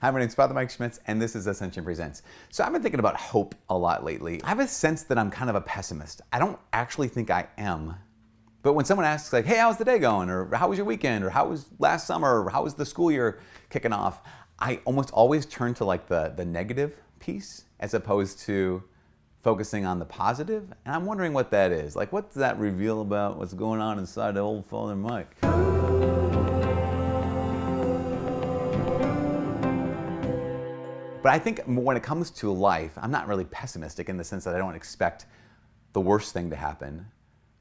Hi, my name's Father Mike Schmitz, and this is Ascension Presents. So I've been thinking about hope a lot lately. I have a sense that I'm kind of a pessimist. I don't actually think I am. But when someone asks like, hey, how's the day going? Or how was your weekend? Or how was last summer? Or how was the school year kicking off? I almost always turn to like the negative piece as opposed to focusing on the positive. And I'm wondering what that is. Like, what does that reveal about what's going on inside the old Father Mike? But I think when it comes to life, I'm not really pessimistic in the sense that I don't expect the worst thing to happen.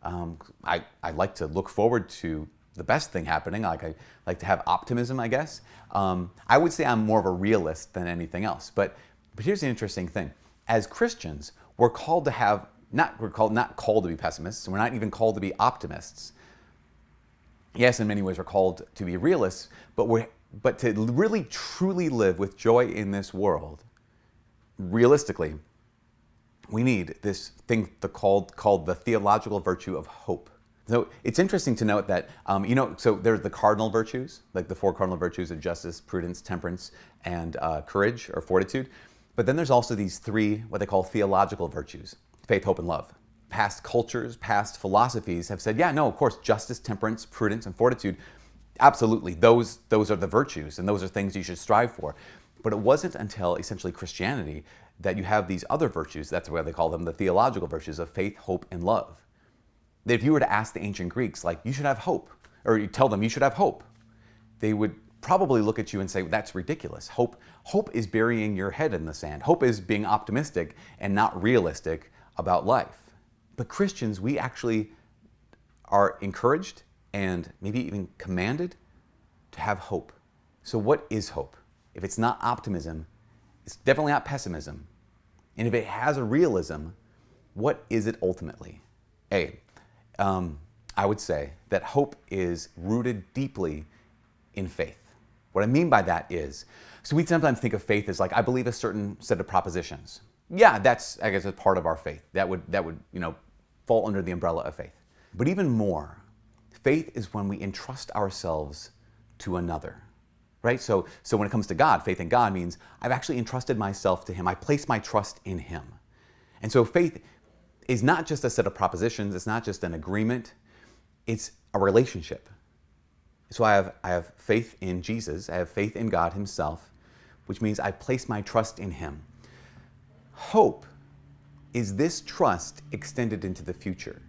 I like to look forward to the best thing happening. I like to have optimism, I guess. I would say I'm more of a realist than anything else. But here's the interesting thing. As Christians, we're called to have, not called to be pessimists, and we're not even called to be optimists. Yes, in many ways we're called to be realists, but to really truly live with joy in this world, realistically, we need this thing called the theological virtue of hope. So it's interesting to note that, so there's the cardinal virtues, like the 4 cardinal virtues of justice, prudence, temperance, and courage or fortitude. But then there's also these 3, what they call theological virtues, faith, hope, and love. Past cultures, past philosophies have said, yeah, no, of course, justice, temperance, prudence, and fortitude, absolutely, those are the virtues, and those are things you should strive for. But it wasn't until essentially Christianity that you have these other virtues, that's why they call them the theological virtues of faith, hope, and love. That if you were to ask the ancient Greeks, like, you should have hope, or you tell them you should have hope, they would probably look at you and say, that's ridiculous. Hope is burying your head in the sand. Hope is being optimistic and not realistic about life. But Christians, we actually are encouraged and maybe even commanded to have hope. So what is hope? If it's not optimism, it's definitely not pessimism. And if it has a realism, what is it ultimately? I would say that hope is rooted deeply in faith. What I mean by that is, so we sometimes think of faith as like, I believe a certain set of propositions. Yeah, that's, I guess, a part of our faith. That would fall under the umbrella of faith. But even more, faith is when we entrust ourselves to another, right? So when it comes to God, faith in God means I've actually entrusted myself to Him. I place my trust in Him. And so faith is not just a set of propositions. It's not just an agreement. It's a relationship. So I have faith in Jesus. I have faith in God Himself, which means I place my trust in Him. Hope is this trust extended into the future.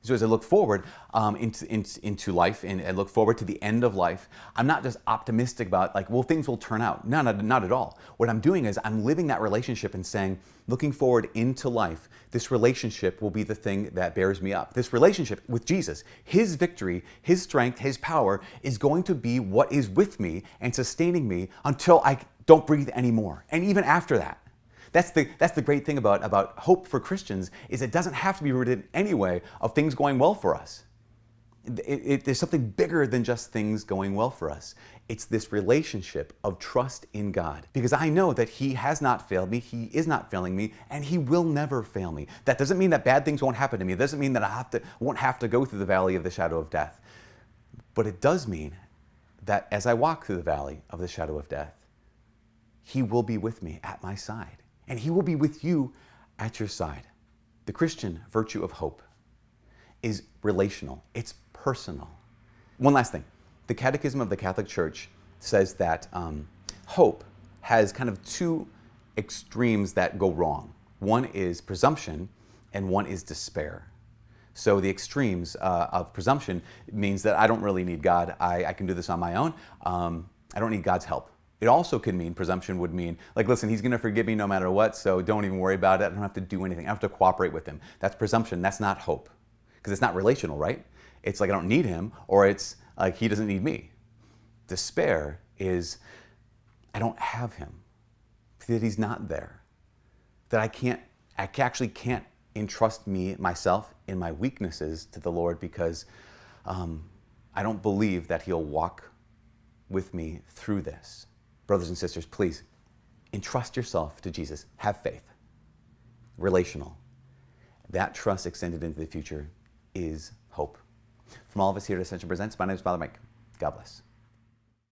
So as I look forward into life and I look forward to the end of life, I'm not just optimistic about like, well, things will turn out. No, not at all. What I'm doing is I'm living that relationship and saying, looking forward into life, this relationship will be the thing that bears me up. This relationship with Jesus, His victory, His strength, His power is going to be what is with me and sustaining me until I don't breathe anymore. And even after that. That's the great thing about hope for Christians is it doesn't have to be rooted anyway of things going well for us. There's something bigger than just things going well for us. It's this relationship of trust in God. Because I know that He has not failed me, He is not failing me, and He will never fail me. That doesn't mean that bad things won't happen to me. It doesn't mean that I won't have to go through the valley of the shadow of death. But it does mean that as I walk through the valley of the shadow of death, He will be with me at my side. And He will be with you at your side. The Christian virtue of hope is relational. It's personal. One last thing. The Catechism of the Catholic Church says that hope has kind of 2 extremes that go wrong. One is presumption and one is despair. So the extremes of presumption means that I don't really need God. I can do this on my own. I don't need God's help. It also could mean, presumption would mean, like, listen, He's going to forgive me no matter what, so don't even worry about it. I don't have to do anything. I don't have to cooperate with Him. That's presumption. That's not hope. Because it's not relational, right? It's like I don't need Him, or it's like He doesn't need me. Despair is I don't have Him. That He's not there. That I actually can't entrust myself in my weaknesses to the Lord because I don't believe that He'll walk with me through this. Brothers and sisters, please entrust yourself to Jesus. Have faith. Relational. That trust extended into the future is hope. From all of us here at Ascension Presents, my name is Father Mike. God bless.